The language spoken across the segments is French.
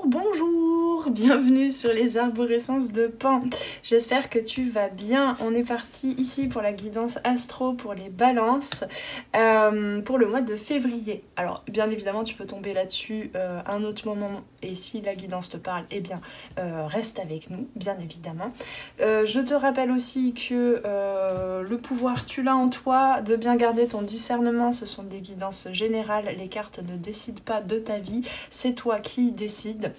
bonjour, bienvenue sur les arborescences de Pan. J'espère que tu vas bien. On est parti ici pour la guidance astro pour les balances pour le mois de février. Alors bien évidemment tu peux tomber là-dessus un autre moment et si la guidance te parle, eh bien reste avec nous, bien évidemment. Je te rappelle aussi que le pouvoir tu l'as en toi, de bien garder ton discernement. Ce sont des guidances générales, les cartes ne décident pas de ta vie, c'est toi qui décides,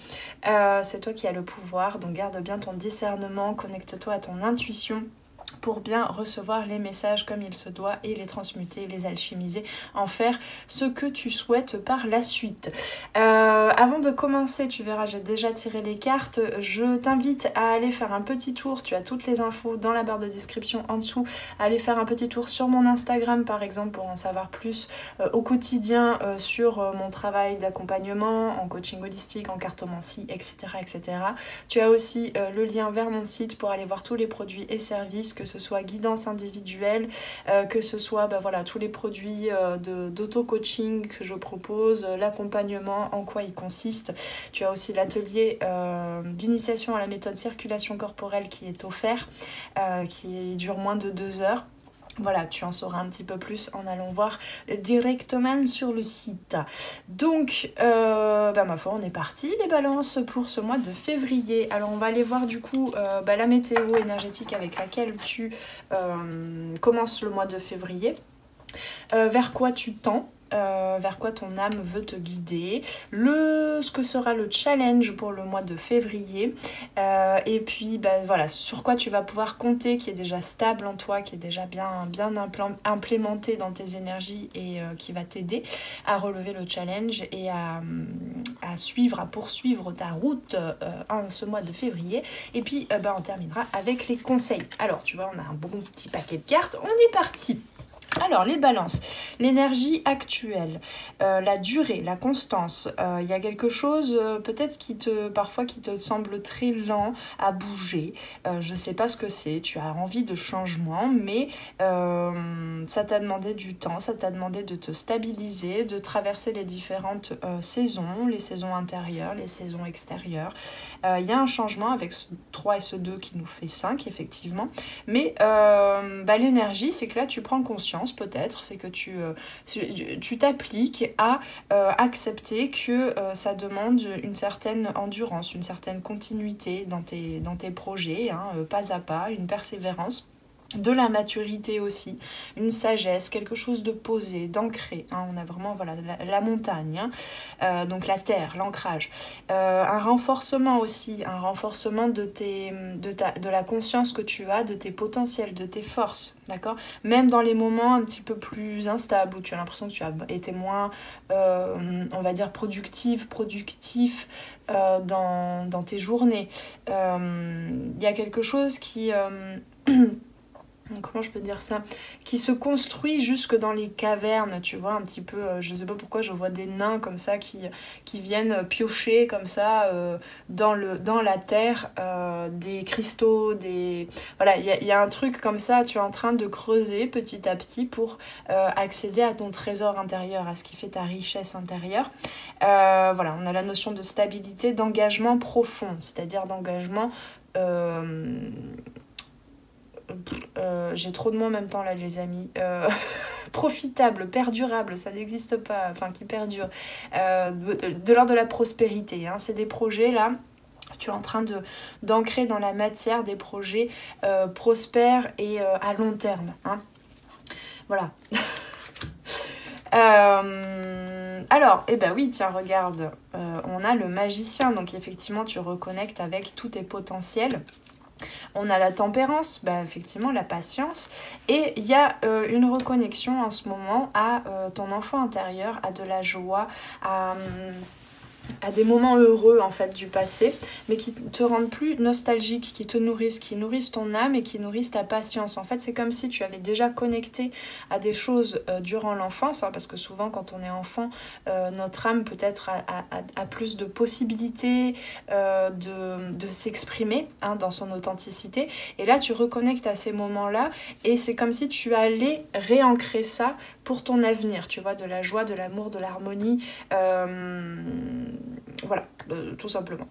c'est toi qui as le pouvoir, donc garde bien ton discernement, connecte-toi à ton intuition pour bien recevoir les messages comme il se doit et les transmuter, les alchimiser, en faire ce que tu souhaites par la suite. Avant de commencer, tu verras, j'ai déjà tiré les cartes, je t'invite à aller faire un petit tour, tu as toutes les infos dans la barre de description en dessous, aller faire un petit tour sur mon Instagram par exemple pour en savoir plus au quotidien sur mon travail d'accompagnement, en coaching holistique, en cartomancie, etc. etc. Tu as aussi le lien vers mon site pour aller voir tous les produits et services, que ce soit guidance individuelle, que ce soit voilà, tous les produits d'auto-coaching que je propose, l'accompagnement, en quoi il consiste. Tu as aussi l'atelier d'initiation à la méthode circulation corporelle qui est offert, qui dure moins de 2 heures. Voilà, tu en sauras un petit peu plus en allant voir directement sur le site. Donc, ma foi, on est parti les balances pour ce mois de février. Alors, on va aller voir du coup la météo énergétique avec laquelle tu commences le mois de février. Vers quoi tu tends, vers quoi ton âme veut te guider, ce que sera le challenge pour le mois de février, et puis voilà, sur quoi tu vas pouvoir compter, qui est déjà stable en toi, qui est déjà bien implémenté dans tes énergies et qui va t'aider à relever le challenge et à poursuivre ta route en ce mois de février. Et puis on terminera avec les conseils. Alors tu vois, on a un bon petit paquet de cartes, on est parti. Alors, les balances, l'énergie actuelle, la durée, la constance, il y a quelque chose peut-être parfois qui te semble très lent à bouger. Je ne sais pas ce que c'est, tu as envie de changement, mais ça t'a demandé du temps, ça t'a demandé de te stabiliser, de traverser les différentes saisons, les saisons intérieures, les saisons extérieures. Il y a un changement avec ce 3 et ce 2 qui nous fait 5, effectivement, mais l'énergie, c'est que là, tu prends conscience peut-être, c'est que tu t'appliques à accepter que ça demande une certaine endurance, une certaine continuité dans tes projets, pas à pas, une persévérance. De la maturité aussi, une sagesse, quelque chose de posé, d'ancré. On a vraiment voilà, la montagne, donc la terre, l'ancrage. Un renforcement aussi, un renforcement de la conscience que tu as, de tes potentiels, de tes forces, d'accord ? Même dans les moments un petit peu plus instables, où tu as l'impression que tu as été moins, on va dire, productif dans tes journées. Il y a quelque chose qui... comment je peux dire ça, qui se construit jusque dans les cavernes, tu vois, un petit peu, je sais pas pourquoi je vois des nains comme ça qui viennent piocher comme ça dans la terre des cristaux, voilà, il y a un truc comme ça, tu es en train de creuser petit à petit pour accéder à ton trésor intérieur, à ce qui fait ta richesse intérieure. Voilà, on a la notion de stabilité, d'engagement profond, c'est-à-dire d'engagement... j'ai trop de mots en même temps là les amis, profitable, perdurable, ça n'existe pas, enfin qui perdure, de l'ordre de la prospérité, c'est des projets là, tu es en train d'ancrer dans la matière des projets prospères et à long terme, voilà. Alors, oui, tiens, regarde, on a le magicien, donc effectivement tu reconnectes avec tous tes potentiels. On a la tempérance, effectivement la patience, et il y a une reconnexion en ce moment à ton enfant intérieur, à de la joie, à des moments heureux en fait du passé, mais qui te rendent plus nostalgique, qui nourrissent ton âme et qui nourrissent ta patience. En fait, c'est comme si tu avais déjà connecté à des choses durant l'enfance, parce que souvent quand on est enfant, notre âme peut-être a plus de possibilités de s'exprimer dans son authenticité. Et là, tu reconnectes à ces moments-là et c'est comme si tu allais réancrer ça pour ton avenir, tu vois, de la joie, de l'amour, de l'harmonie, voilà, tout simplement.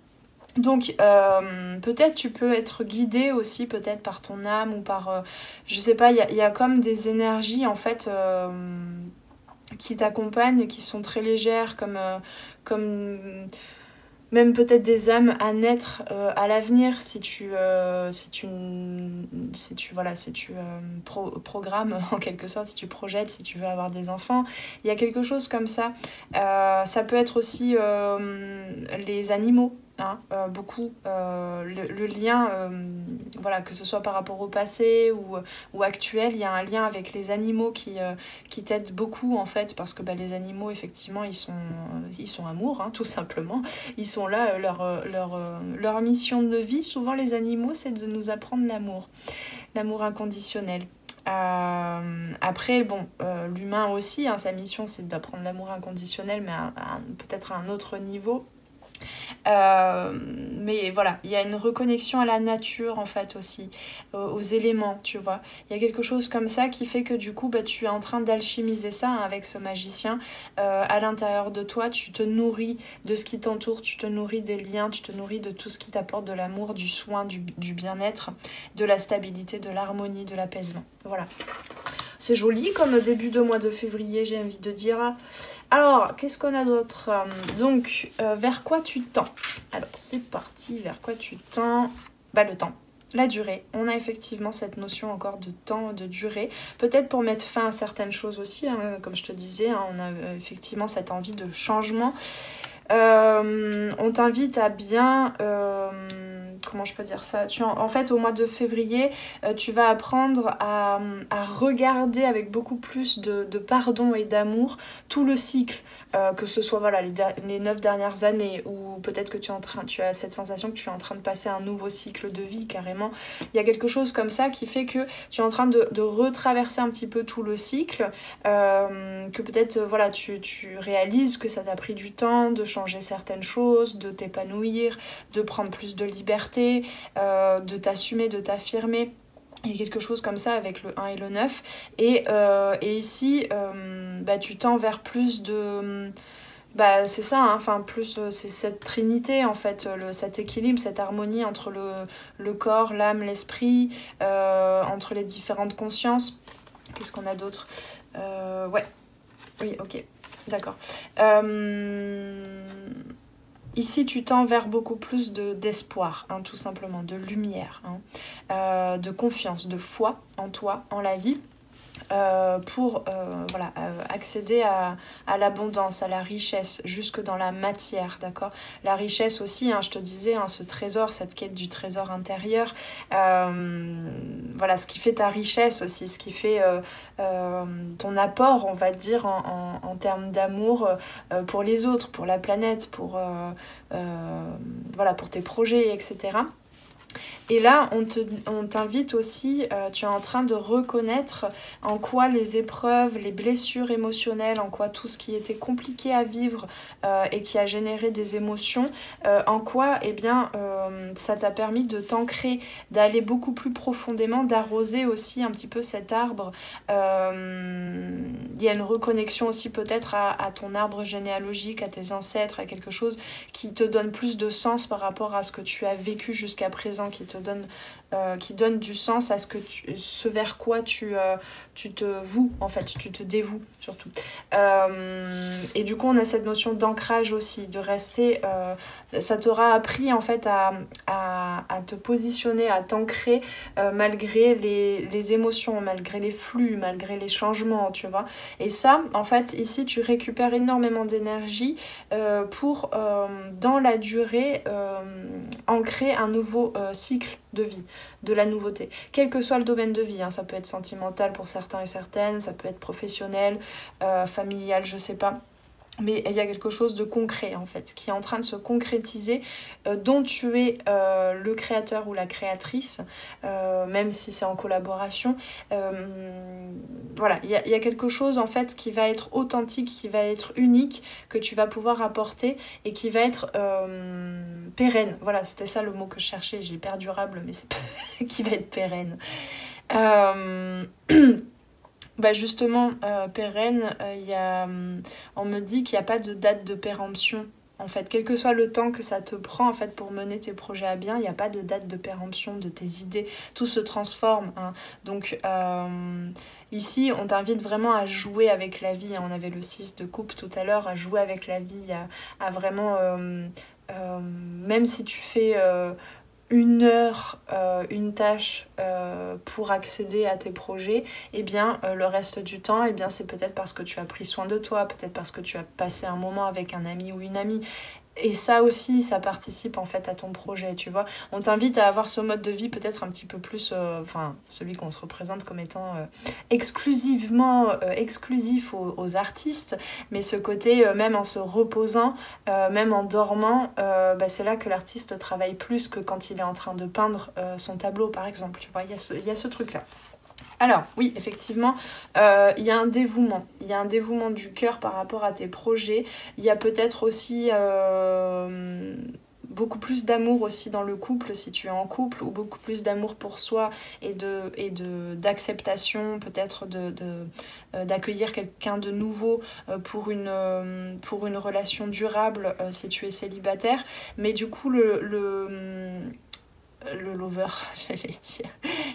Donc peut-être tu peux être guidé aussi peut-être par ton âme ou par, je sais pas, il y a comme des énergies en fait qui t'accompagnent, qui sont très légères, comme même peut-être des âmes à naître à l'avenir si tu programmes en quelque sorte, si tu projettes, si tu veux avoir des enfants, il y a quelque chose comme ça. Ça peut être aussi les animaux. Hein, beaucoup le lien voilà, que ce soit par rapport au passé ou actuel, il y a un lien avec les animaux qui t'aident beaucoup en fait, parce que bah, les animaux effectivement ils sont amour, hein, tout simplement. Ils sont là, leur mission de vie, souvent les animaux, c'est de nous apprendre l'amour inconditionnel. Après, bon, l'humain aussi, hein, sa mission c'est d'apprendre l'amour inconditionnel, mais peut-être à un autre niveau. Mais voilà, il y a une reconnexion à la nature en fait aussi, aux éléments, tu vois. Il y a quelque chose comme ça qui fait que du coup bah, tu es en train d'alchimiser ça hein, avec ce magicien. À l'intérieur de toi, tu te nourris de ce qui t'entoure, tu te nourris des liens, tu te nourris de tout ce qui t'apporte de l'amour, du soin, du bien-être, de la stabilité, de l'harmonie, de l'apaisement. Voilà. C'est joli comme début de mois de février, j'ai envie de dire. Alors, qu'est-ce qu'on a d'autre? Donc, vers quoi tu tends? Alors, c'est parti, vers quoi tu tends? Bah, le temps, la durée. On a effectivement cette notion encore de temps, de durée. Peut-être pour mettre fin à certaines choses aussi, hein, comme je te disais, hein, on a effectivement cette envie de changement. On t'invite à bien... comment je peux dire ça? En fait, au mois de février, tu vas apprendre à regarder avec beaucoup plus de pardon et d'amour tout le cycle, que ce soit voilà, les 9 dernières années, ou peut-être que tu as cette sensation que tu es en train de passer un nouveau cycle de vie carrément. Il y a quelque chose comme ça qui fait que tu es en train de retraverser un petit peu tout le cycle, que peut-être voilà, tu réalises que ça t'a pris du temps de changer certaines choses, de t'épanouir, de prendre plus de liberté, de t'assumer, de t'affirmer. Il y a quelque chose comme ça avec le 1 et le 9. Et ici, bah, tu tends vers plus de... Bah, c'est ça, hein, enfin, plus c'est cette trinité, en fait, cet équilibre, cette harmonie entre le corps, l'âme, l'esprit, entre les différentes consciences. Qu'est-ce qu'on a d'autre? Ouais, oui, ok, d'accord. Ici, tu tends vers beaucoup plus d'espoir, hein, tout simplement, de lumière, hein, de confiance, de foi en toi, en la vie, pour voilà, accéder à l'abondance, à la richesse, jusque dans la matière, d'accord? La richesse aussi, hein, je te disais, hein, ce trésor, cette quête du trésor intérieur, voilà, ce qui fait ta richesse aussi, ce qui fait ton apport, on va dire, en termes d'amour pour les autres, pour la planète, voilà, pour tes projets, etc. Et là, on t'invite aussi, tu es en train de reconnaître en quoi les épreuves, les blessures émotionnelles, en quoi tout ce qui était compliqué à vivre et qui a généré des émotions, en quoi eh bien, ça t'a permis de t'ancrer, d'aller beaucoup plus profondément, d'arroser aussi un petit peu cet arbre. Il y a une reconnexion aussi peut-être à ton arbre généalogique, à tes ancêtres, à quelque chose qui te donne plus de sens par rapport à ce que tu as vécu jusqu'à présent, qui donne du sens à ce vers quoi tu te voues, en fait, tu te dévoues surtout. Et du coup, on a cette notion d'ancrage aussi, de rester... ça t'aura appris en fait à te positionner, à t'ancrer malgré les émotions, malgré les flux, malgré les changements, tu vois. Et ça, en fait, ici, tu récupères énormément d'énergie pour, dans la durée, ancrer un nouveau cycle de vie, de la nouveauté. Quel que soit le domaine de vie, hein, ça peut être sentimental pour certains et certaines, ça peut être professionnel, familial, je sais pas. Mais il y a quelque chose de concret en fait, qui est en train de se concrétiser, dont tu es le créateur ou la créatrice, même si c'est en collaboration. Voilà, il y a quelque chose en fait qui va être authentique, qui va être unique, que tu vas pouvoir apporter et qui va être pérenne. Voilà, c'était ça le mot que je cherchais, j'ai perdurable, mais c'est qui va être pérenne. Bah justement, pérenne, on me dit qu'il n'y a pas de date de péremption. En fait, quel que soit le temps que ça te prend en fait pour mener tes projets à bien, il n'y a pas de date de péremption de tes idées. Tout se transforme, hein. Donc ici, on t'invite vraiment à jouer avec la vie, hein. On avait le 6 de coupe tout à l'heure, à jouer avec la vie, à vraiment... même si tu fais... 1 heure, une tâche pour accéder à tes projets, et bien le reste du temps, et bien c'est peut-être parce que tu as pris soin de toi, peut-être parce que tu as passé un moment avec un ami ou une amie. Et ça aussi, ça participe en fait à ton projet, tu vois. On t'invite à avoir ce mode de vie peut-être un petit peu plus, enfin, celui qu'on se représente comme étant exclusivement exclusif aux artistes, mais ce côté, même en se reposant, même en dormant, bah, c'est là que l'artiste travaille plus que quand il est en train de peindre son tableau, par exemple, tu vois. Il y a ce truc-là. Alors, oui, effectivement, il y a un dévouement. Il y a un dévouement du cœur par rapport à tes projets. Il y a peut-être aussi beaucoup plus d'amour aussi dans le couple, si tu es en couple, ou beaucoup plus d'amour pour soi et d'acceptation, peut-être d'accueillir quelqu'un de nouveau pour une relation durable si tu es célibataire. Mais du coup, le lover, j'allais dire.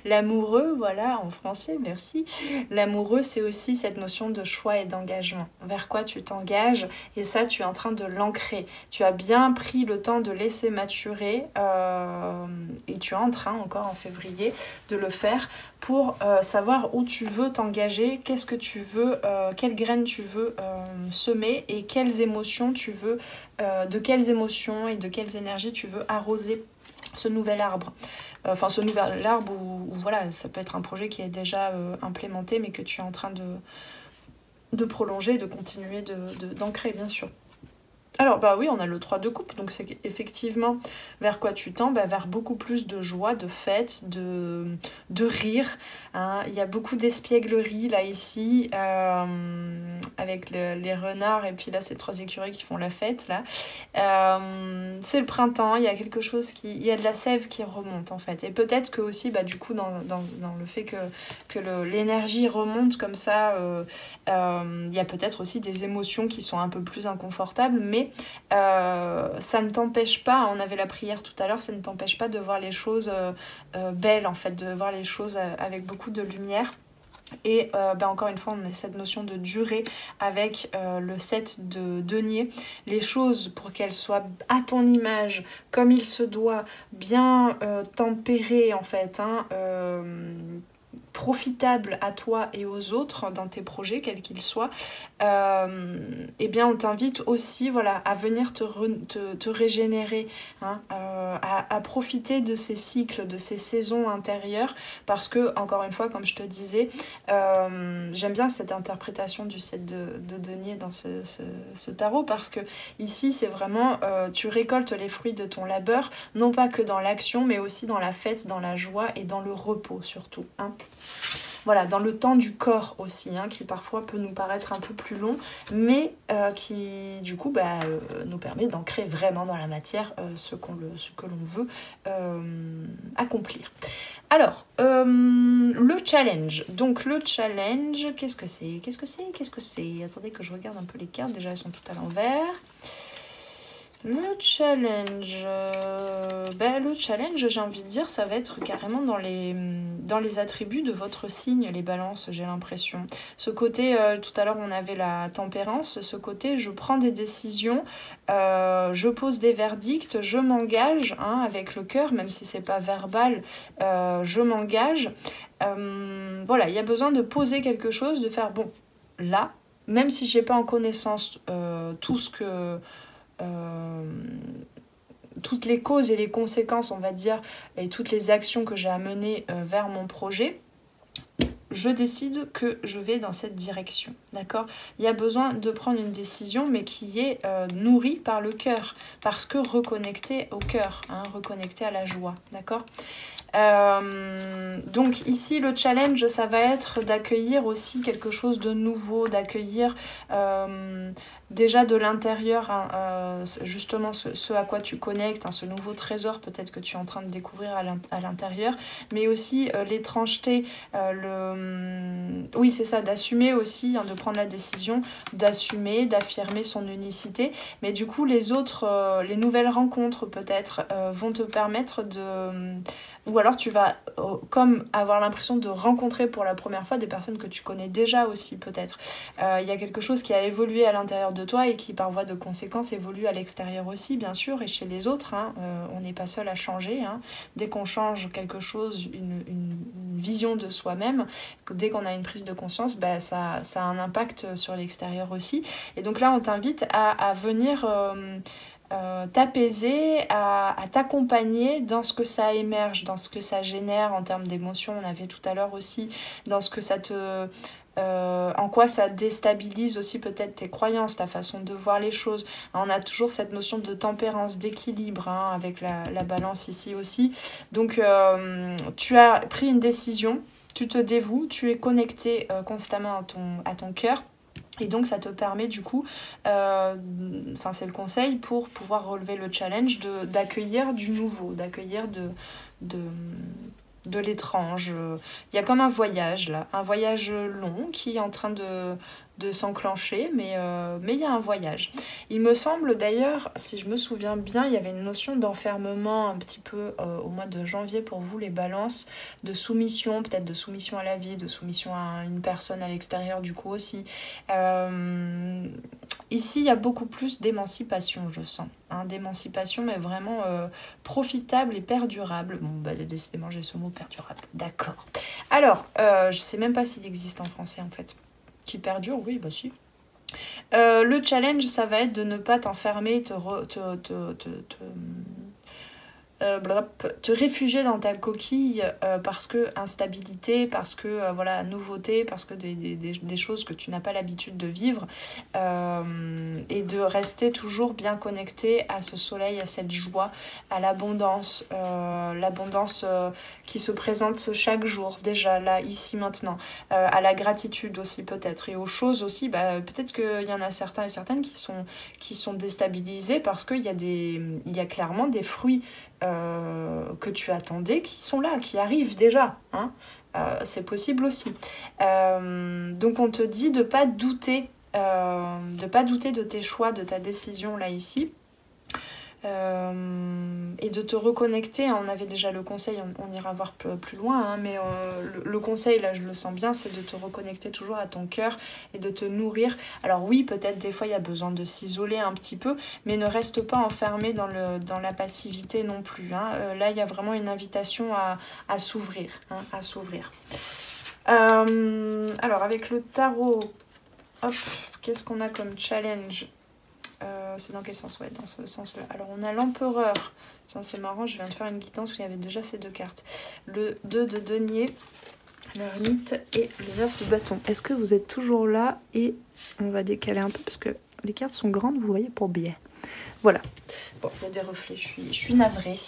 L'amoureux, voilà, en français, merci. L'amoureux, c'est aussi cette notion de choix et d'engagement. Vers quoi tu t'engages, et ça, tu es en train de l'ancrer. Tu as bien pris le temps de laisser maturer, et tu es en train, encore en février, de le faire pour savoir où tu veux t'engager, qu'est-ce que tu veux, quelles graines tu veux semer, et quelles émotions tu veux, de quelles émotions et de quelles énergies tu veux arroser ce nouvel arbre. Enfin, ce nouvel arbre où voilà, ça peut être un projet qui est déjà implémenté, mais que tu es en train de prolonger, de continuer d'ancrer, bien sûr. Alors, bah oui, on a le 3 de coupe, donc c'est effectivement vers quoi tu tends, bah, vers beaucoup plus de joie, de fête, de rire, hein. Il y a beaucoup d'espièglerie là, ici, avec les renards, et puis là, ces 3 écureuils qui font la fête, là. C'est le printemps, il y a quelque chose il y a de la sève qui remonte, en fait. Et peut-être que aussi, bah, du coup, dans le fait que l'énergie remonte comme ça, il y a peut-être aussi des émotions qui sont un peu plus inconfortables, mais ça ne t'empêche pas, on avait la prière tout à l'heure, ça ne t'empêche pas de voir les choses belles, en fait, de voir les choses avec beaucoup de lumière. Et encore une fois, on a cette notion de durée avec le 7 de denier. Les choses, pour qu'elles soient à ton image, comme il se doit, bien tempérées, en fait, hein, profitable à toi et aux autres dans tes projets, quels qu'ils soient, eh bien on t'invite aussi, voilà, à venir te régénérer, hein, à profiter de ces cycles, de ces saisons intérieures, parce que, encore une fois, comme je te disais, j'aime bien cette interprétation du 7 de denier dans ce tarot, parce que ici c'est vraiment, tu récoltes les fruits de ton labeur, non pas que dans l'action, mais aussi dans la fête, dans la joie et dans le repos surtout, hein. Voilà, dans le temps du corps aussi, hein, qui parfois peut nous paraître un peu plus long, mais qui du coup nous permet d'ancrer vraiment dans la matière ce que l'on veut accomplir. Alors, le challenge. Donc le challenge, qu'est-ce que c'est? Attendez que je regarde un peu les cartes, déjà elles sont toutes à l'envers. Le challenge, j'ai envie de dire, ça va être carrément dans les attributs de votre signe, les balances, j'ai l'impression. Ce côté, tout à l'heure on avait la tempérance, ce côté je prends des décisions, je pose des verdicts, je m'engage, hein, avec le cœur, même si c'est pas verbal, je m'engage. Voilà, il y a besoin de poser quelque chose, de faire, bon, là, même si j'ai pas en connaissance tout ce que... toutes les causes et les conséquences, on va dire, et toutes les actions que j'ai à mener vers mon projet, je décide que je vais dans cette direction, d'accord? Il y a besoin de prendre une décision, mais qui est nourrie par le cœur, parce que reconnecté au cœur, hein, reconnecté à la joie, d'accord? Donc ici le challenge, ça va être d'accueillir aussi quelque chose de nouveau, d'accueillir déjà de l'intérieur, hein, justement ce à quoi tu connectes, hein, ce nouveau trésor peut-être que tu es en train de découvrir à l'intérieur, mais aussi l'étrangeté, oui c'est ça, d'assumer aussi, hein, de prendre la décision, d'assumer, d'affirmer son unicité, mais du coup les autres, les nouvelles rencontres peut-être vont te permettre de... Ou alors tu vas comme avoir l'impression de rencontrer pour la première fois des personnes que tu connais déjà aussi peut-être. Il y a quelque chose qui a évolué à l'intérieur de toi et qui par voie de conséquence évolue à l'extérieur aussi bien sûr et chez les autres. Hein. On n'est pas seul à changer. Hein. Dès qu'on change quelque chose, une vision de soi-même, dès qu'on a une prise de conscience, bah, ça a un impact sur l'extérieur aussi. Et donc là on t'invite à venir... t'apaiser, à t'accompagner dans ce que ça émerge, dans ce que ça génère en termes d'émotions. On avait tout à l'heure aussi dans ce que ça te... en quoi ça déstabilise aussi peut-être tes croyances, ta façon de voir les choses. On a toujours cette notion de tempérance, d'équilibre, hein, avec la balance ici aussi. Donc tu as pris une décision, tu te dévoues, tu es connecté constamment à ton cœur. Et donc ça te permet du coup, c'est le conseil pour pouvoir relever le challenge d'accueillir du nouveau, d'accueillir de l'étrange. Il y a comme un voyage là, un voyage long qui est en train de s'enclencher, mais il y a un voyage. Il me semble d'ailleurs, si je me souviens bien, il y avait une notion d'enfermement un petit peu au mois de janvier pour vous les balances, de soumission, peut-être de soumission à la vie, de soumission à une personne à l'extérieur du coup aussi. Ici, il y a beaucoup plus d'émancipation, je sens. Hein, d'émancipation, mais vraiment profitable et perdurable. Bon, bah décidément, j'ai ce mot perdurable. D'accord. Alors, je sais même pas s'il existe en français en fait. Qui perdure, oui, bah si. Le challenge, ça va être de ne pas t'enfermer, te réfugier dans ta coquille parce que instabilité, parce que voilà, nouveauté, parce que des choses que tu n'as pas l'habitude de vivre et de rester toujours bien connecté à ce soleil, à cette joie, à l'abondance, l'abondance qui se présente chaque jour, déjà là, ici, maintenant, à la gratitude aussi peut-être et aux choses aussi, peut-être qu'il y en a certains et certaines qui sont déstabilisés parce qu'il y a clairement des fruits que tu attendais qui sont là, qui arrivent déjà, hein. C'est possible aussi. Donc on te dit de pas douter de tes choix, de ta décision là ici. Et de te reconnecter, on avait déjà le conseil, on ira voir plus loin, hein, mais le conseil là je le sens bien, c'est de te reconnecter toujours à ton cœur et de te nourrir. Alors oui, peut-être des fois il y a besoin de s'isoler un petit peu, mais ne reste pas enfermé dans la passivité non plus, hein. Là il y a vraiment une invitation à s'ouvrir, hein, à s'ouvrir. Alors avec le tarot, hop, qu'est-ce qu'on a comme challenge? C'est dans quel sens? Ouais, dans ce sens-là. Alors, on a l'empereur. Tiens, c'est marrant, je viens de faire une guidance où il y avait déjà ces deux cartes. Le 2 de denier, l'ermite et le 9 de bâton. Est-ce que vous êtes toujours là? Et on va décaler un peu parce que les cartes sont grandes, vous voyez, pour bien. Voilà. Bon, il y a des reflets, je suis navrée.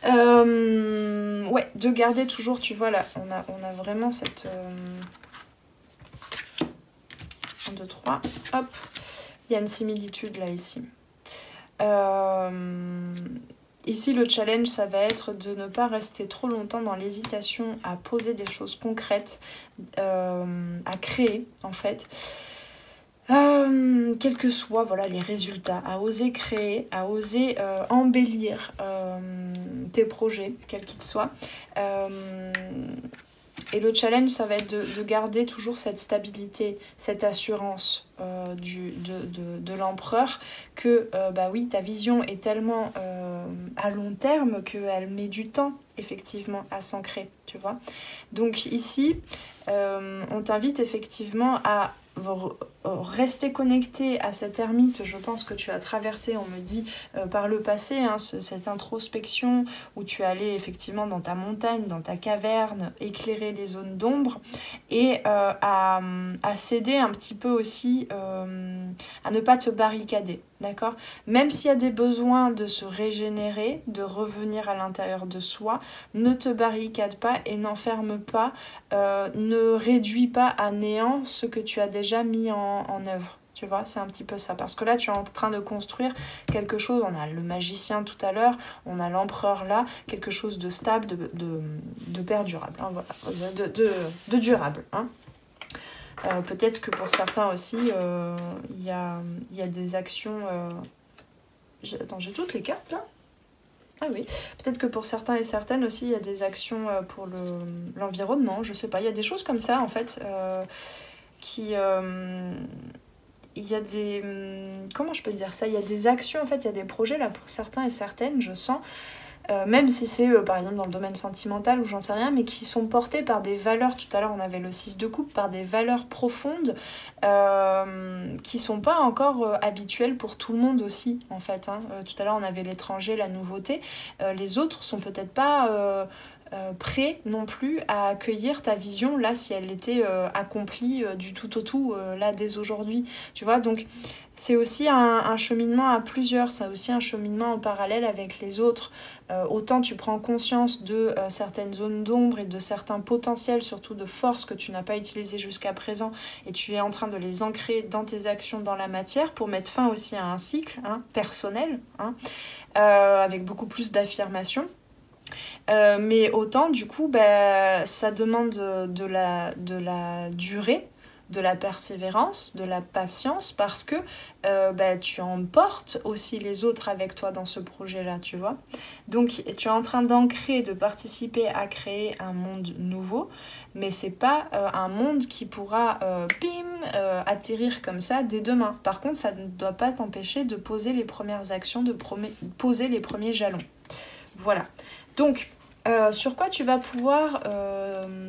Ouais, de garder toujours, tu vois, là, on a vraiment cette... 1, 2, 3, hop. Il y a une similitude là, ici. Ici, le challenge, ça va être de ne pas rester trop longtemps dans l'hésitation à poser des choses concrètes, à créer, en fait. Quels que soient voilà, les résultats, à oser créer, à oser embellir tes projets, quels qu'ils soient. Et le challenge, ça va être de garder toujours cette stabilité, cette assurance de l'empereur que, oui, ta vision est tellement à long terme qu'elle met du temps, effectivement, à s'ancrer, tu vois. Donc ici, on t'invite effectivement à rester connecté à cette ermite, je pense que tu as traversé, on me dit, par le passé, hein, cette introspection où tu allais effectivement dans ta montagne, dans ta caverne, éclairer les zones d'ombre et à céder un petit peu aussi, à ne pas te barricader, d'accord? Même s'il y a des besoins de se régénérer, de revenir à l'intérieur de soi, ne te barricade pas et n'enferme pas, ne réduis pas à néant ce que tu as déjà mis en œuvre, Tu vois, c'est un petit peu ça. Parce que là, tu es en train de construire quelque chose. On a le magicien tout à l'heure, on a l'empereur là, quelque chose de stable, de perdurable. Hein, voilà. De durable. Hein. Peut-être que pour certains aussi, y a des actions... Attends, j'ai toutes les cartes là? Ah oui. Peut-être que pour certains et certaines aussi, il y a des actions pour l'environnement. Je sais pas, il y a des choses comme ça en fait qui... il y a des... Comment je peux dire ça? Il y a des actions, en fait, il y a des projets, là, pour certains et certaines, je sens, même si c'est, par exemple, dans le domaine sentimental ou j'en sais rien, mais qui sont portés par des valeurs, tout à l'heure, on avait le 6 de coupe, par des valeurs profondes qui sont pas encore habituelles pour tout le monde aussi, en fait. Hein. Tout à l'heure, on avait l'étranger, la nouveauté. Les autres sont peut-être pas... prêt non plus à accueillir ta vision là si elle était accomplie du tout au tout là dès aujourd'hui, tu vois. Donc c'est aussi un cheminement à plusieurs, c'est aussi un cheminement en parallèle avec les autres. Autant tu prends conscience de certaines zones d'ombre et de certains potentiels, surtout de force que tu n'as pas utilisés jusqu'à présent, et tu es en train de les ancrer dans tes actions, dans la matière, pour mettre fin aussi à un cycle personnel, avec beaucoup plus d'affirmation. Mais autant du coup ça demande de la durée, de la persévérance, de la patience, parce que tu emportes aussi les autres avec toi dans ce projet-là, tu vois. Donc tu es en train d'ancrer, de participer à créer un monde nouveau, mais c'est pas un monde qui pourra atterrir comme ça dès demain. Par contre, ça ne doit pas t'empêcher de poser les premières actions, de poser les premiers jalons. Voilà. Donc, sur quoi tu vas pouvoir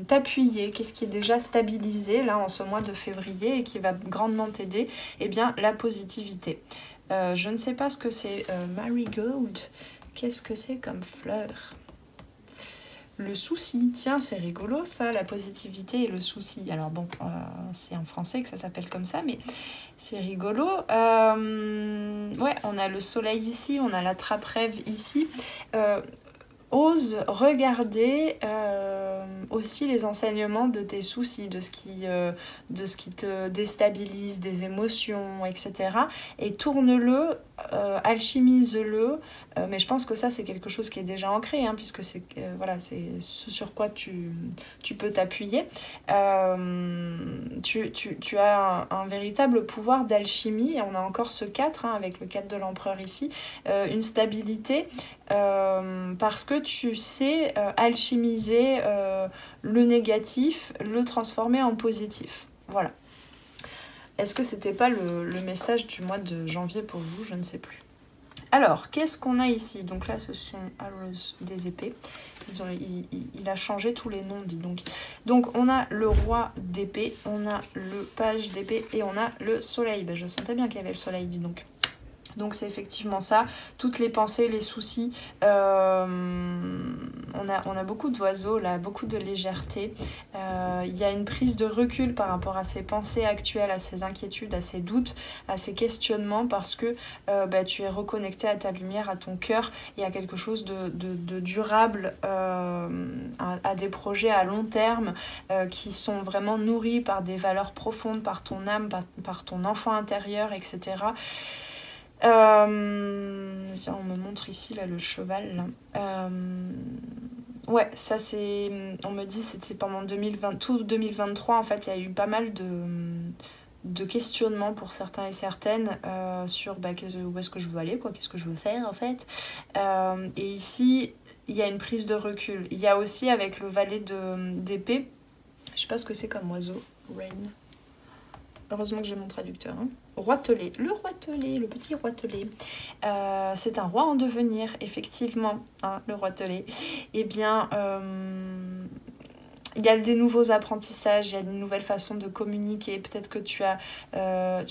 t'appuyer? Qu'est-ce qui est déjà stabilisé là en ce mois de février et qui va grandement t'aider? Eh bien, la positivité. Je ne sais pas ce que c'est Marigold. Qu'est-ce que c'est comme fleur? Le souci. Tiens, c'est rigolo ça, la positivité et le souci. Alors bon, c'est en français que ça s'appelle comme ça, mais c'est rigolo. Ouais, on a le soleil ici, on a la trappe-rêve ici. Ose regarder aussi les enseignements de tes soucis, de ce qui te déstabilise, des émotions, etc. Et tourne-le, alchimise-le. Mais je pense que ça, c'est quelque chose qui est déjà ancré, puisque c'est c'est ce sur quoi tu peux t'appuyer. Tu as un véritable pouvoir d'alchimie. On a encore ce 4, avec le 4 de l'empereur ici. Une stabilité, parce que tu sais alchimiser le négatif, le transformer en positif. Voilà. Est-ce que c'était pas le message du mois de janvier pour vous? Je ne sais plus. Alors, qu'est-ce qu'on a ici? Donc là, ce sont Arrows des épées. Il a changé tous les noms, dis donc. Donc, on a le roi d'épée, on a le page d'épée et on a le soleil. Je sentais bien qu'il y avait le soleil, dis donc. Donc c'est effectivement ça, toutes les pensées, les soucis, on a beaucoup d'oiseaux là, beaucoup de légèreté, il y a une prise de recul par rapport à ces pensées actuelles, à ces inquiétudes, à ces doutes, à ces questionnements, parce que tu es reconnecté à ta lumière, à ton cœur, et à quelque chose de durable, à des projets à long terme qui sont vraiment nourris par des valeurs profondes, par ton âme, par ton enfant intérieur, etc. On me montre ici là le cheval là. Ouais, ça c'est, on me dit c'était pendant 2020, tout 2023 en fait, il y a eu pas mal de questionnements pour certains et certaines sur où est-ce que je veux aller, qu'est-ce que je veux faire en fait. Et ici il y a une prise de recul. Il y a aussi avec le valet d'épée, je sais pas ce que c'est comme oiseau, rain. Heureusement que j'ai mon traducteur. Roitelet, le petit roitelet. C'est un roi en devenir, effectivement, le roitelet. Eh bien, il y a des nouveaux apprentissages, il y a une nouvelle façon de communiquer. Peut-être que tu es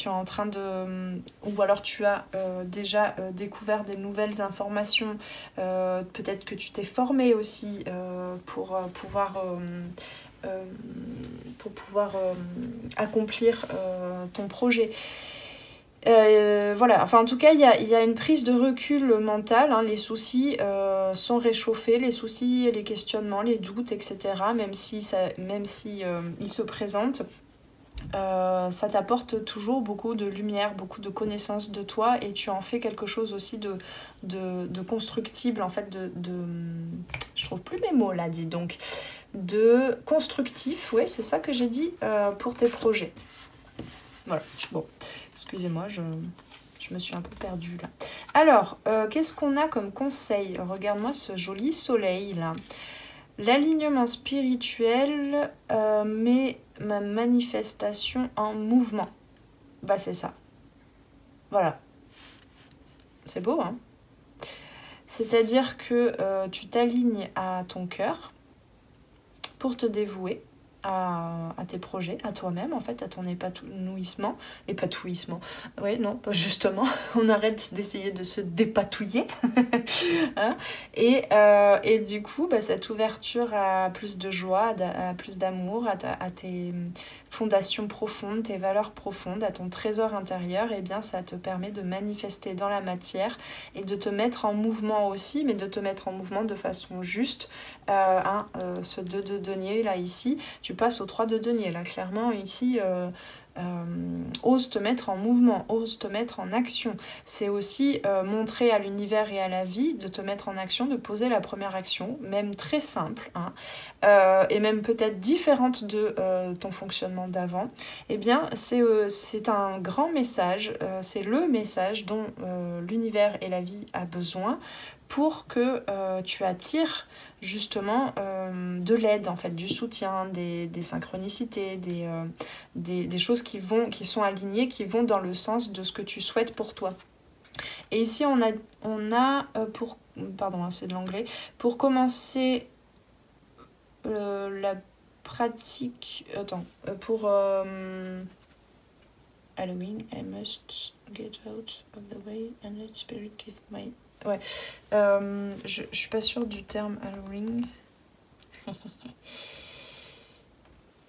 en train de... Ou alors tu as déjà découvert des nouvelles informations. Peut-être que tu t'es formé aussi pour pouvoir accomplir ton projet. Voilà, enfin en tout cas il y a une prise de recul mental, les soucis sont réchauffés, les soucis, les questionnements, les doutes, etc. Même si ils se présentent, ça t'apporte toujours beaucoup de lumière, beaucoup de connaissances de toi et tu en fais quelque chose aussi de constructible, en fait, je trouve plus mes mots là, dis donc, de constructif, oui, c'est ça que j'ai dit, pour tes projets. Voilà, bon, excusez-moi, je me suis un peu perdue là. Alors, qu'est-ce qu'on a comme conseil? Regarde-moi ce joli soleil là. L'alignement spirituel met ma manifestation en mouvement. Bah c'est ça. Voilà. C'est beau, hein? C'est-à-dire que tu t'alignes à ton cœur pour te dévouer à tes projets, à toi-même, en fait, à ton épanouissement. Épatouissement. Oui, non, pas justement. On arrête d'essayer de se dépatouiller. Hein, et du coup, bah, cette ouverture à plus de joie, à plus d'amour, à tes fondations profondes, tes valeurs profondes, à ton trésor intérieur, et bien ça te permet de manifester dans la matière et de te mettre en mouvement aussi, mais de te mettre en mouvement de façon juste. Ce 2 de denier là ici, tu passes au 3 de denier là, clairement ici. Ose te mettre en mouvement, ose te mettre en action. C'est aussi montrer à l'univers et à la vie de te mettre en action, de poser la première action, même très simple, hein, et même peut-être différente de ton fonctionnement d'avant. Eh bien, c'est un grand message, c'est le message dont l'univers et la vie a besoin pour que tu attires justement de l'aide, en fait, du soutien, des synchronicités, des choses qui sont alignées, qui vont dans le sens de ce que tu souhaites pour toi. Et ici, on a pour... Pardon, hein, c'est de l'anglais. Pour commencer la pratique... Attends, pour... Halloween, I must get out of the way and let spirit give my... Ouais, je suis pas sûre du terme Halloween.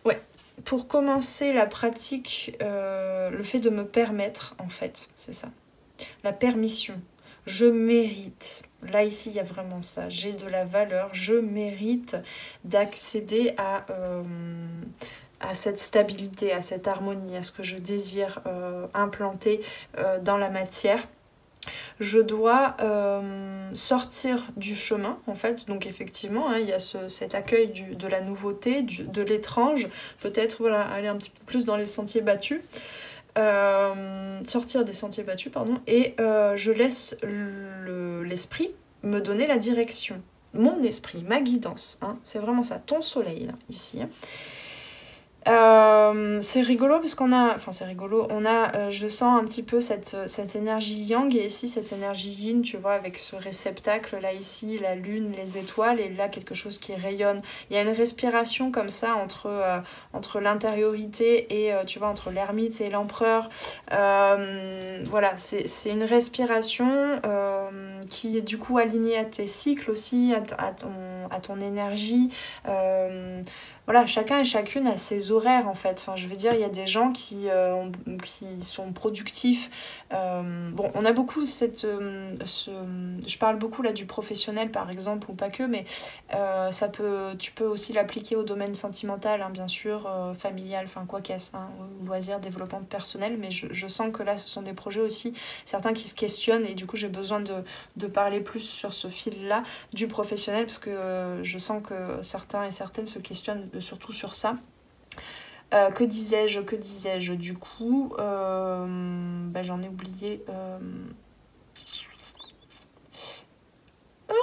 Ouais, pour commencer la pratique, le fait de me permettre, en fait, c'est ça. La permission. Je mérite. Là, ici, il y a vraiment ça. J'ai de la valeur. Je mérite d'accéder à cette stabilité, à cette harmonie, à ce que je désire implanter dans la matière. Je dois sortir du chemin, en fait. Donc effectivement, hein, il y a cet accueil de la nouveauté, de l'étrange. Peut-être voilà, aller un petit peu plus dans les sentiers battus. Sortir des sentiers battus, pardon. Et je laisse l'esprit me donner la direction. Mon esprit, ma guidance. Hein, c'est vraiment ça, ton soleil, là, ici. C'est rigolo parce qu'on a, enfin c'est rigolo, on a, je sens un petit peu cette énergie yang et ici cette énergie yin, tu vois, avec ce réceptacle là ici, la lune, les étoiles et là quelque chose qui rayonne. Il y a une respiration comme ça entre l'intériorité et tu vois, entre l'ermite et l'empereur. Voilà, c'est une respiration qui est du coup alignée à tes cycles aussi, à ton énergie. Voilà, chacun et chacune a ses horaires en fait. Enfin, je veux dire, il y a des gens qui sont productifs. Bon, on a beaucoup je parle beaucoup là du professionnel par exemple, ou pas que, mais tu peux aussi l'appliquer au domaine sentimental, hein, bien sûr, familial, enfin quoi qu'est-ce, hein, loisir, développement personnel. Mais je sens que là, ce sont des projets aussi, certains qui se questionnent et du coup, j'ai besoin de parler plus sur ce fil-là du professionnel parce que je sens que certains et certaines se questionnent surtout sur ça. Que disais-je du coup j'en ai oublié. Oh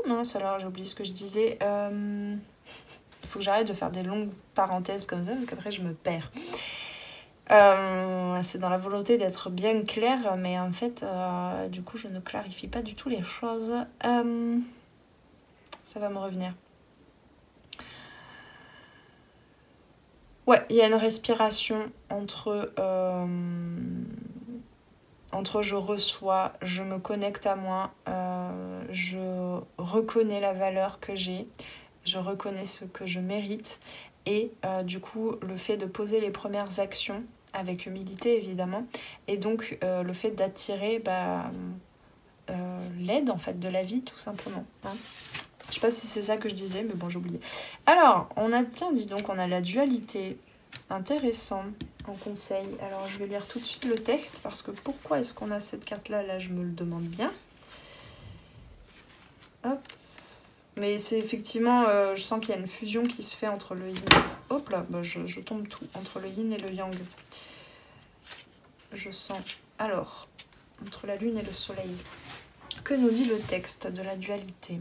mince, alors j'ai oublié ce que je disais. Il faut que j'arrête de faire des longues parenthèses comme ça parce qu'après je me perds. C'est dans la volonté d'être bien claire, mais en fait du coup je ne clarifie pas du tout les choses. Ça va me revenir. Ouais, il y a une respiration entre je reçois, je me connecte à moi, je reconnais la valeur que j'ai, je reconnais ce que je mérite et du coup le fait de poser les premières actions avec humilité évidemment et donc le fait d'attirer l'aide en fait de la vie tout simplement. Hein. Je sais pas si c'est ça que je disais, mais bon, j'ai oublié. Alors, dis donc, on a la dualité. Intéressant. en conseil. Alors je vais lire tout de suite le texte parce que pourquoi est-ce qu'on a cette carte-là? Là, je me le demande bien. Hop. Mais c'est effectivement, je sens qu'il y a une fusion qui se fait entre le yin. Hop là, bah je tombe tout. Entre le yin et le yang. Je sens. Alors, entre la lune et le soleil. Que nous dit le texte de la dualité?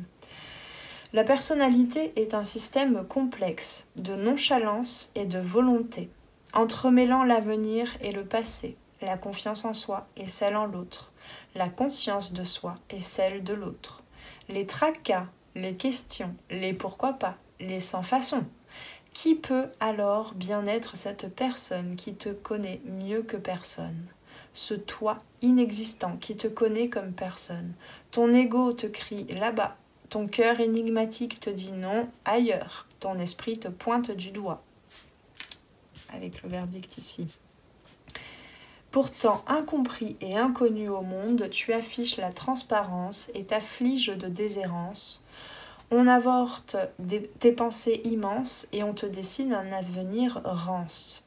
La personnalité est un système complexe de nonchalance et de volonté, entremêlant l'avenir et le passé, la confiance en soi et celle en l'autre, la conscience de soi et celle de l'autre, les tracas, les questions, les pourquoi pas, les sans façon. Qui peut alors bien être cette personne qui te connaît mieux que personne? Ce toi inexistant qui te connaît comme personne. Ton ego te crie là-bas. Ton cœur énigmatique te dit non, ailleurs. Ton esprit te pointe du doigt. Avec le verdict ici. Pourtant, incompris et inconnu au monde, tu affiches la transparence et t'affliges de déshérence. On avorte tes pensées immenses et on te dessine un avenir rance.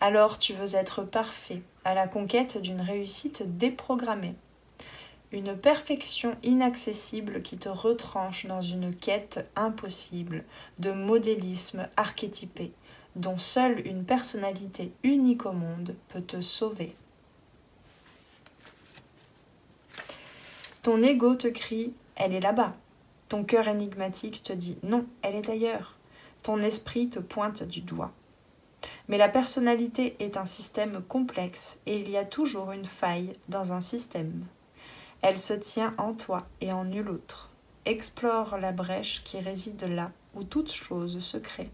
Alors tu veux être parfait, à la conquête d'une réussite déprogrammée. Une perfection inaccessible qui te retranche dans une quête impossible de modélisme archétypé, dont seule une personnalité unique au monde peut te sauver. Ton ego te crie « elle est là-bas ». Ton cœur énigmatique te dit « non, elle est ailleurs ». Ton esprit te pointe du doigt. Mais la personnalité est un système complexe et il y a toujours une faille dans un système. Elle se tient en toi et en nul autre. Explore la brèche qui réside là où toute chose se crée.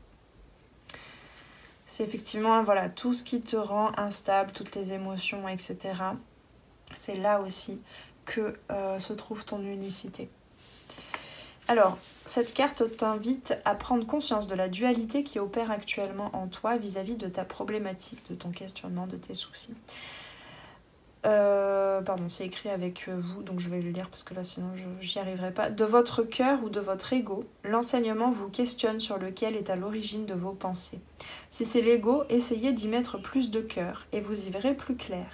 C'est effectivement voilà, tout ce qui te rend instable, toutes les émotions, etc. C'est là aussi que se trouve ton unicité. Alors, cette carte t'invite à prendre conscience de la dualité qui opère actuellement en toi vis-à-vis de ta problématique, de ton questionnement, de tes soucis. Pardon, c'est écrit avec vous, donc je vais le lire parce que là sinon j'y arriverai pas. De votre cœur ou de votre ego, l'enseignement vous questionne sur lequel est à l'origine de vos pensées. Si c'est l'ego, essayez d'y mettre plus de cœur et vous y verrez plus clair.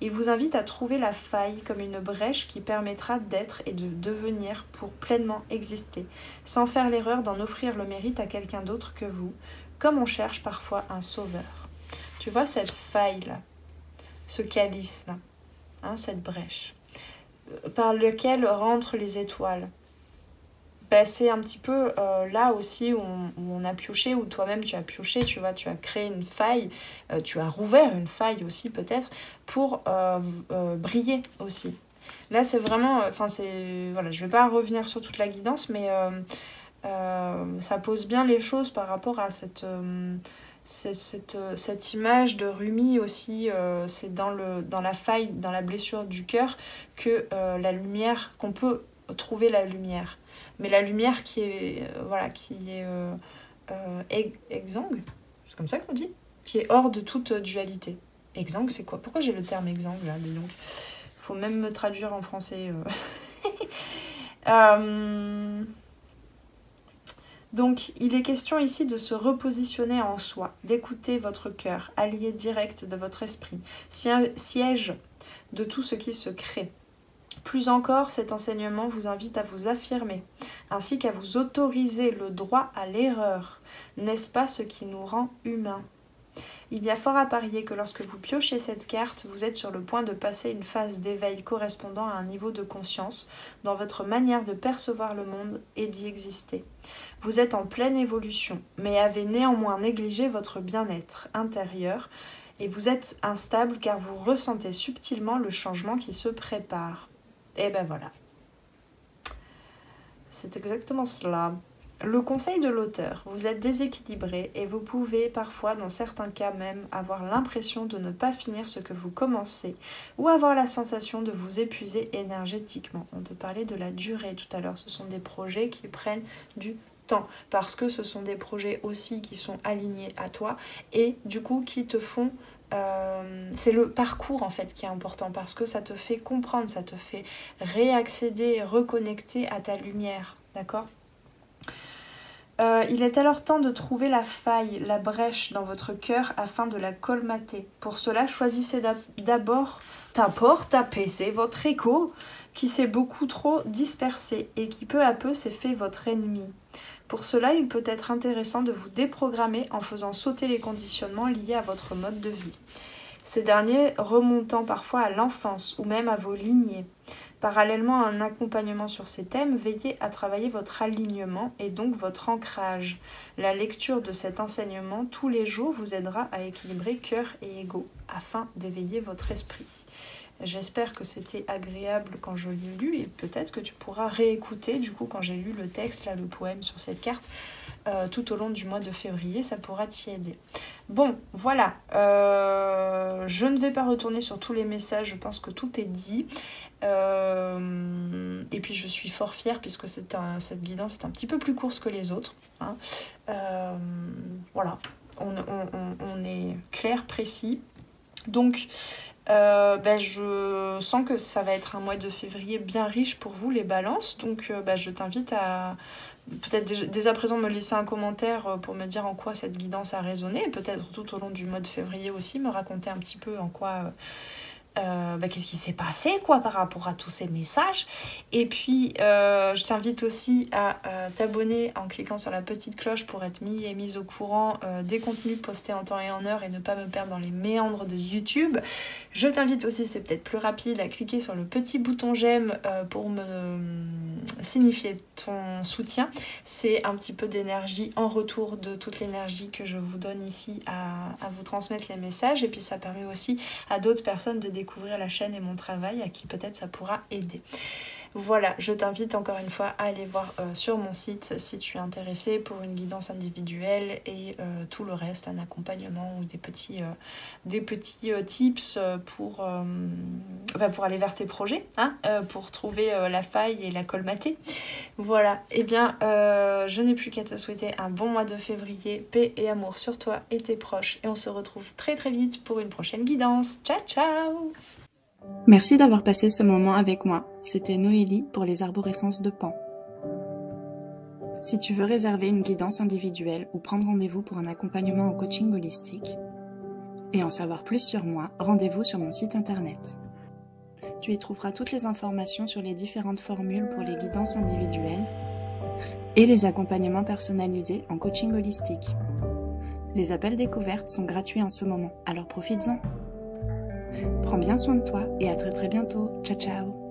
Il vous invite à trouver la faille comme une brèche qui permettra d'être et de devenir pour pleinement exister, sans faire l'erreur d'en offrir le mérite à quelqu'un d'autre que vous, comme on cherche parfois un sauveur. Tu vois cette faille-là, ce calice-là, hein, cette brèche, par lequel rentrent les étoiles. Ben, c'est un petit peu là aussi où on a pioché, où toi-même tu as pioché, tu vois, tu as créé une faille, tu as rouvert une faille aussi peut-être pour briller aussi. Là c'est vraiment, voilà, je vais pas revenir sur toute la guidance, mais ça pose bien les choses par rapport à cette image de Rumi aussi, c'est dans la faille, dans la blessure du cœur que la lumière, qu'on peut trouver la lumière. Mais la lumière qui est exsangue, c'est comme ça qu'on dit, qui est hors de toute dualité. Exsangue, c'est quoi? Pourquoi j'ai le terme exsangue là? Donc, faut même me traduire en français. Donc, il est question ici de se repositionner en soi, d'écouter votre cœur, allié direct de votre esprit, siège de tout ce qui se crée. Plus encore, cet enseignement vous invite à vous affirmer, ainsi qu'à vous autoriser le droit à l'erreur. N'est-ce pas ce qui nous rend humains? Il y a fort à parier que lorsque vous piochez cette carte, vous êtes sur le point de passer une phase d'éveil correspondant à un niveau de conscience dans votre manière de percevoir le monde et d'y exister. Vous êtes en pleine évolution, mais avez néanmoins négligé votre bien-être intérieur et vous êtes instable car vous ressentez subtilement le changement qui se prépare. Et ben voilà. C'est exactement cela. Le conseil de l'auteur, vous êtes déséquilibré et vous pouvez parfois, dans certains cas même, avoir l'impression de ne pas finir ce que vous commencez ou avoir la sensation de vous épuiser énergétiquement. On te parlait de la durée tout à l'heure, ce sont des projets qui prennent du temps parce que ce sont des projets aussi qui sont alignés à toi et du coup qui te font... c'est le parcours en fait qui est important parce que ça te fait comprendre, ça te fait réaccéder, reconnecter à ta lumière, d'accord ? Il est alors temps de trouver la faille, la brèche dans votre cœur afin de la colmater. Pour cela, choisissez d'abord d'apaiser votre égo qui s'est beaucoup trop dispersé et qui peu à peu s'est fait votre ennemi. Pour cela, il peut être intéressant de vous déprogrammer en faisant sauter les conditionnements liés à votre mode de vie. Ces derniers remontant parfois à l'enfance ou même à vos lignées. Parallèlement à un accompagnement sur ces thèmes, veillez à travailler votre alignement et donc votre ancrage. La lecture de cet enseignement tous les jours vous aidera à équilibrer cœur et ego afin d'éveiller votre esprit. J'espère que c'était agréable quand je l'ai lu et peut-être que tu pourras réécouter du coup quand j'ai lu le texte, là, le poème sur cette carte, tout au long du mois de février, ça pourra t'y aider. Bon, voilà, je ne vais pas retourner sur tous les messages, je pense que tout est dit. Et puis je suis fort fière puisque cette guidance est un petit peu plus courte que les autres. Hein. Voilà, on est clair, précis. Donc, je sens que ça va être un mois de février bien riche pour vous, les balances. Donc, je t'invite à peut-être dès à présent me laisser un commentaire pour me dire en quoi cette guidance a résonné. Et peut-être tout au long du mois de février aussi, me raconter un petit peu en quoi... qu'est-ce qui s'est passé quoi par rapport à tous ces messages. Et puis je t'invite aussi à t'abonner en cliquant sur la petite cloche pour être mise au courant des contenus postés en temps et en heure et ne pas me perdre dans les méandres de YouTube. Je t'invite aussi, c'est peut-être plus rapide, à cliquer sur le petit bouton j'aime pour me signifier ton soutien. C'est un petit peu d'énergie en retour de toute l'énergie que je vous donne ici à vous transmettre les messages, et puis ça permet aussi à d'autres personnes de découvrir la chaîne et mon travail, à qui peut-être ça pourra aider. Voilà, je t'invite encore une fois à aller voir sur mon site si tu es intéressé pour une guidance individuelle et tout le reste, un accompagnement ou des petits tips pour aller vers tes projets, hein, pour trouver la faille et la colmater. Voilà, et bien je n'ai plus qu'à te souhaiter un bon mois de février, paix et amour sur toi et tes proches, et on se retrouve très très vite pour une prochaine guidance. Ciao ciao! Merci d'avoir passé ce moment avec moi. C'était Noélie pour les arborescences de Pan. Si tu veux réserver une guidance individuelle ou prendre rendez-vous pour un accompagnement au coaching holistique et en savoir plus sur moi, rendez-vous sur mon site internet. Tu y trouveras toutes les informations sur les différentes formules pour les guidances individuelles et les accompagnements personnalisés en coaching holistique. Les appels découvertes sont gratuits en ce moment, alors profites-en. Prends bien soin de toi et à très très bientôt. Ciao ciao.